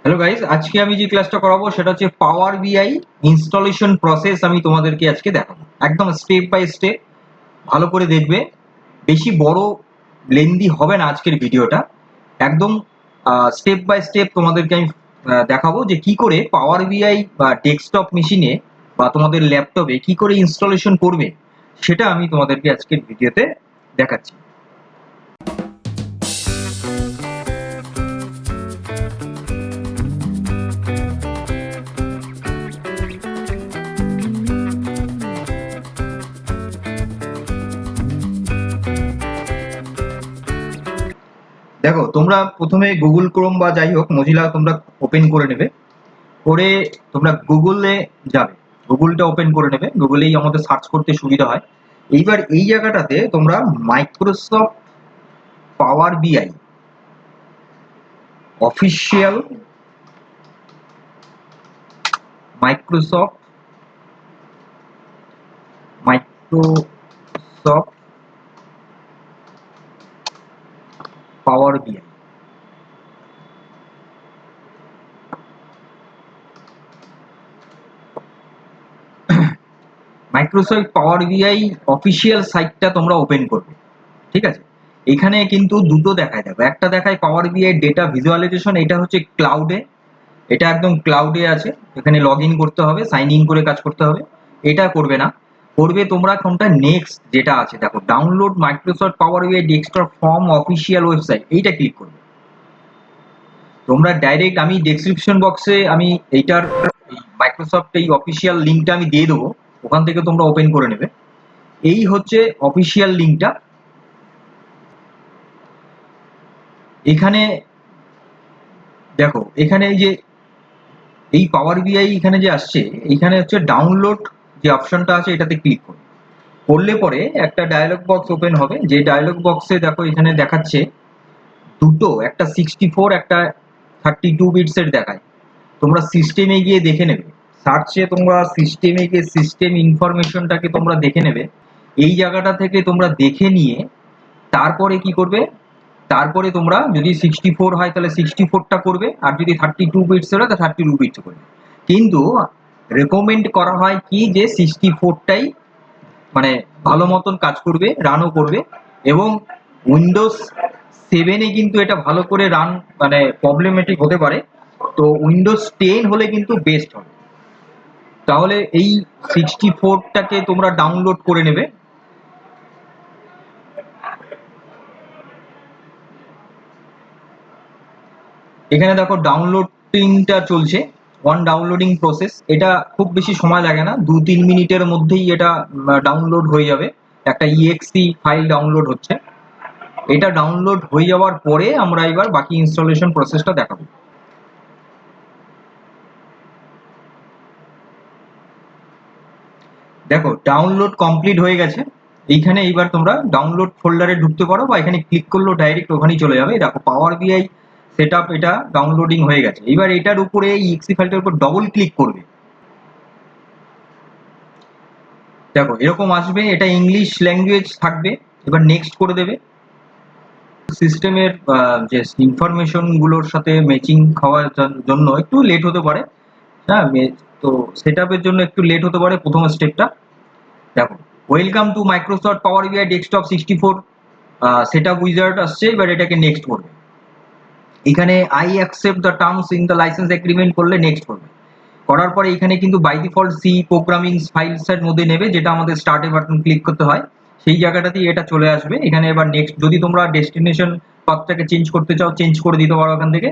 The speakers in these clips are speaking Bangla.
হ্যালো গাইস, আজকে আমি যে ক্লাসটা করাবো সেটা হচ্ছে পাওয়ার বিআই ইনস্টলেশন প্রসেস। আমি তোমাদেরকে আজকে দেখাবো একদম স্টেপ বাই স্টেপ। ভালো করে দেখবে, বেশি বড় লেন্দি হবে না আজকের ভিডিওটা। একদম স্টেপ বাই স্টেপ তোমাদেরকে আমি দেখাবো যে কি করে পাওয়ার বিআই বা ডেস্কটপ মেশিনে বা তোমাদের ল্যাপটপে কি করে ইনস্টলেশন করবে, সেটা আমি তোমাদেরকে আজকের ভিডিওতে দেখাচ্ছি। দেখো, তোমরা প্রথমে গুগল ক্রোম বা যাই হোক মজিলা তোমরা ওপেন করে নেবে। করে তোমরা গুগলে যাবে, গুগলটা ওপেন করে নেবে। গুগলেই আমাদের সার্চ করতে সুবিধা হয়। এইবার এই জায়গাটাতে তোমরা মাইক্রোসফট পাওয়ার বিআই অফিসিয়াল, মাইক্রোসফট মাইক্রোসফট পাওয়ার বিআই, মাইক্রোসফট পাওয়ার বিআই অফিসিয়াল সাইটটা তোমরা ওপেন করবে। ঠিক আছে, এখানে কিন্তু দুটো দেখায়। দেখো, একটা দেখায় পাওয়ার বিআই ডেটা ভিজুয়ালাইজেশন, এটা হচ্ছে ক্লাউডে, এটা একদম ক্লাউডে আছে। এখানে লগ ইন করতে হবে, সাইন ইন করে কাজ করতে হবে। এটা করবে না, করবে তোমরা কোনটা নেক্সট যেটা আছে, দেখো ডাউনলোড মাইক্রোসফট পাওয়ার বিআই ডেস্কটপ ফ্রম অফিসিয়াল ওয়েবসাইট, এইটা ক্লিক করবে। তোমরা ডাইরেক্ট, আমি ডেসক্রিপশন বক্সে আমি এইটার মাইক্রোসফট এই অফিসিয়াল লিঙ্কটা আমি দিয়ে দেবো, ওখান থেকে তোমরা ওপেন করে নেবে। এই হচ্ছে অফিসিয়াল লিঙ্কটা। এখানে দেখো, এখানে এই যে এই পাওয়ার বিআই এখানে যে আসছে, এইখানে হচ্ছে ডাউনলোড যে অপশনটা আছে এটাতে ক্লিক করো। করলে পরে একটা ডায়লগ বক্স ওপেন হবে, যে ডায়লগ বক্সে দেখো এখানে দেখাচ্ছে দুটো, একটা 64, একটা 32 বিটসের দেখায়। তোমরা সিস্টেমে গিয়ে দেখে নেবে, সার্চে তোমরা সিস্টেমে গিয়ে সিস্টেম ইনফরমেশনটাকে তোমরা দেখে নেবে। এই জায়গাটা থেকে তোমরা দেখে নিয়ে তারপরে কি করবে, তারপরে তোমরা যদি 64 হয় তাহলে 64টা করবে, আর যদি 32 বিটস হলে তাহলে 32 বিটস করবে। কিন্তু রেকমেন্ড করা হয় কি যে 64টাই মানে ভালো মতন কাজ করবে, রানও করবে। এবং উইন্ডোজ 7-এ কিন্তু এটা ভালো করে রান মানে প্রবলেমেটিক হতে পারে। তো উইন্ডোজ 10 হলে কিন্তু বেস্ট হবে। তাহলে এই 64টাকে তোমরা ডাউনলোড করে নেবে। এখানে দেখো ডাউনলোডিংটা চলছে, ওয়ান ডাউনলোডিং প্রসেস। এটা খুব বেশি সময় লাগে না, 2-3 মিনিটের মধ্যেই এটা ডাউনলোড হয়ে যাবে। একটা ইএক্সি ফাইল ডাউনলোড হচ্ছে। এটা ডাউনলোড হয়ে যাওয়ার পরে আমরা এবার বাকি ইনস্টলেশন প্রসেসটা দেখাবো। দেখো, ডাউনলোড কমপ্লিট হয়ে গেছে। এইখানে এইবার তোমরা ডাউনলোড ফোল্ডারে ঢুকতে পারো, বা এখানে ক্লিক করলেও ডাইরেক্ট ওখানেই চলে যাবে। দেখো পাওয়ার বিআই সেট আপ, এটা ডাউনলোডিং হয়ে গেছে। এবার এটার উপরে ইএক্সি ফাইলটার উপর ডবল ক্লিক করবে। দেখো এরকম আসবে, এটা ইংলিশ ল্যাঙ্গুয়েজ থাকবে। এবার নেক্সট করে দেবে। সিস্টেমের যে ইনফরমেশন গুলোর সাথে ম্যাচিং হওয়ার জন্য একটু লেট হতে পারে। হ্যাঁ, তো সেট আপের জন্য একটু লেট হতে পারে প্রথম স্টেপটা। দেখো, ওয়েলকাম টু মাইক্রোসফট পাওয়ার বিআই ডেস্কটপ 64 সেট আপ উইজার্ড আসছে। এবার এটাকে নেক্সট করবে। এখানে I accept the terms in the licence agreement করলে নেক্সট করবে। করার পরে এখানে কিন্তু বাই ডিফল্ট সি প্রোগ্রামিং ফাইলসের মধ্যে নেবে, যেটা আমাদের স্টার্টে বাটন ক্লিক করতে হয়, সেই জায়গাটাতেই এটা চলে আসবে। এখানে এবার নেক্সট, যদি তোমরা ডেস্টিনেশন পাথটাকে চেঞ্জ করতে চাও চেঞ্জ করে দিতে পারো এখান থেকে,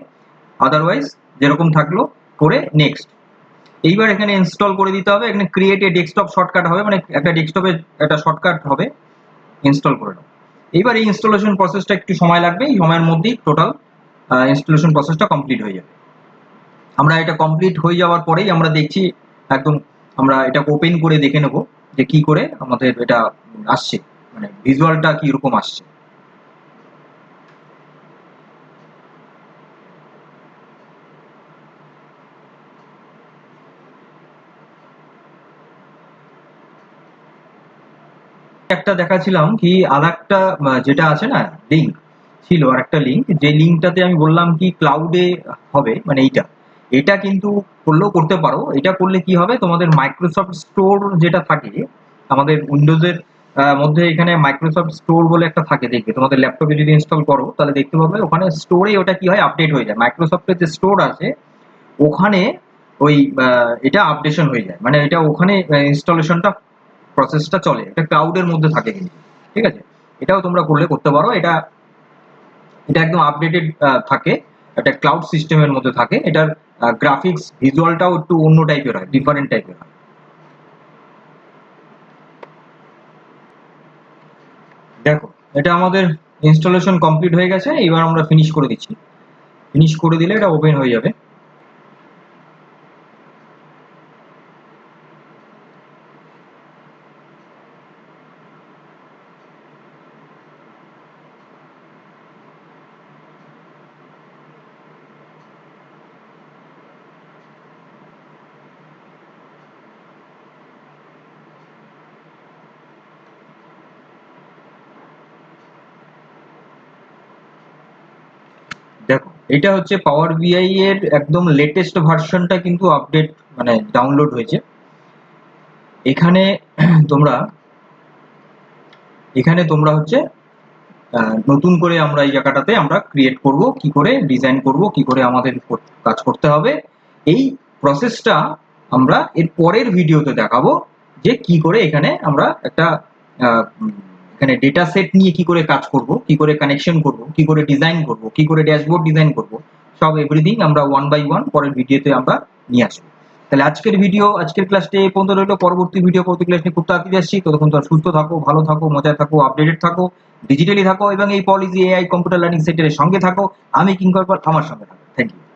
আদারওয়াইজ যেরকম থাকলো করে নেক্সট। এইবার এখানে ইনস্টল করে দিতে হবে। এখানে ক্রিয়েট এ ডেস্কটপ শর্টকাট হবে, মানে একটা ডেস্কটপের একটা শর্টকাট হবে, ইনস্টল করে দাও। এইবার এই ইনস্টলেশন প্রসেসটা একটু সময় লাগবে, এই সময়ের মধ্যেই টোটাল ইনস্টলেশন প্রসেসটা কমপ্লিট হয়ে যাবে। আমরা এটা কমপ্লিট হয়ে যাওয়ার পরেই আমরা দেখছি একদম, আমরা এটা ওপেন করে দেখে নেব যে কি করে আমাদের এটা আসছে, মানে ভিজুয়ালটা কি রকম আসছে। একটা দেখাচ্ছিলাম কি, আর একটা যেটা আছে না লিঙ্ক ছিল, আর একটা লিঙ্ক, যে লিঙ্কটাতে আমি বললাম কি ক্লাউডে হবে, মানে এইটা এটা কিন্তু করলেও করতে পারো। এটা করলে কি হবে, তোমাদের মাইক্রোসফট স্টোর যেটা থাকে আমাদের উইন্ডোজের মধ্যে, এখানে মাইক্রোসফট স্টোর বলে একটা থাকে, দেখবে তোমাদের ল্যাপটপে যদি ইনস্টল করো তাহলে দেখতে পাবে ওখানে স্টোরে ওটা কি হয় আপডেট হয়ে যায়। মাইক্রোসফটের যে স্টোর আছে ওখানে ওই এটা আপডেশন হয়ে যায়, মানে এটা ওখানে ইনস্টলেশনটা প্রসেসটা চলে, এটা ক্লাউডের মধ্যে থাকে কিন্তু। ঠিক আছে, এটাও তোমরা করলে করতে পারো। এটা এটা একদম আপডেটেড থাকে, একটা ক্লাউড সিস্টেমের মধ্যে থাকে। এটার গ্রাফিক্স ভিজুয়ালটাও একটু অন্য টাইপের হয়, ডিফারেন্ট টাইপের হয়। দেখো এটা আমাদের ইনস্টলেশন কমপ্লিট হয়ে গেছে, এবার আমরা ফিনিশ করে দিচ্ছি। ফিনিশ করে দিলে এটা ওপেন হয়ে যাবে। দেখো এটা হচ্ছে পাওয়ার বিআই এর একদম লেটেস্ট ভার্সনটা কিন্তু আপডেট, মানে ডাউনলোড হয়েছে। এখানে তোমরা এখানে তোমরা হচ্ছে নতুন করে আমরা এই জায়গাটাতে আমরা ক্রিয়েট করব, কি করে ডিজাইন করব, কি করে আমাদের কাজ করতে হবে, এই প্রসেসটা আমরা এর পরের ভিডিওতে দেখাবো, যে কি করে এখানে আমরা একটা এখানে ডেটা সেট নিয়ে কি করে কাজ করব, কি করে কানেকশন করব, কি করে ডিজাইন করব, কি করে ড্যাশবোর্ড ডিজাইন করব, সব এভরিথিং আমরা ওয়ান বাই ওয়ান পরের ভিডিওতে আমরা নিয়ে আসবো। তাহলে আজকের ক্লাসটা এই পর্যন্ত রইলো। পরবর্তী ক্লাস নিয়ে খুব তাড়াতাড়ি আসছি। ততক্ষণ তোমরা সুস্থ থাকো, ভালো থাকো, মজায় থাকো, আপডেটেড থাকো, ডিজিটালি থাকো এবং এই পলিজি এআই কম্পিউটার লার্নিং সেন্টারের সঙ্গে থাকো। আমি কিঙ্কর পাল, আমার সঙ্গে থাকো। Thank you.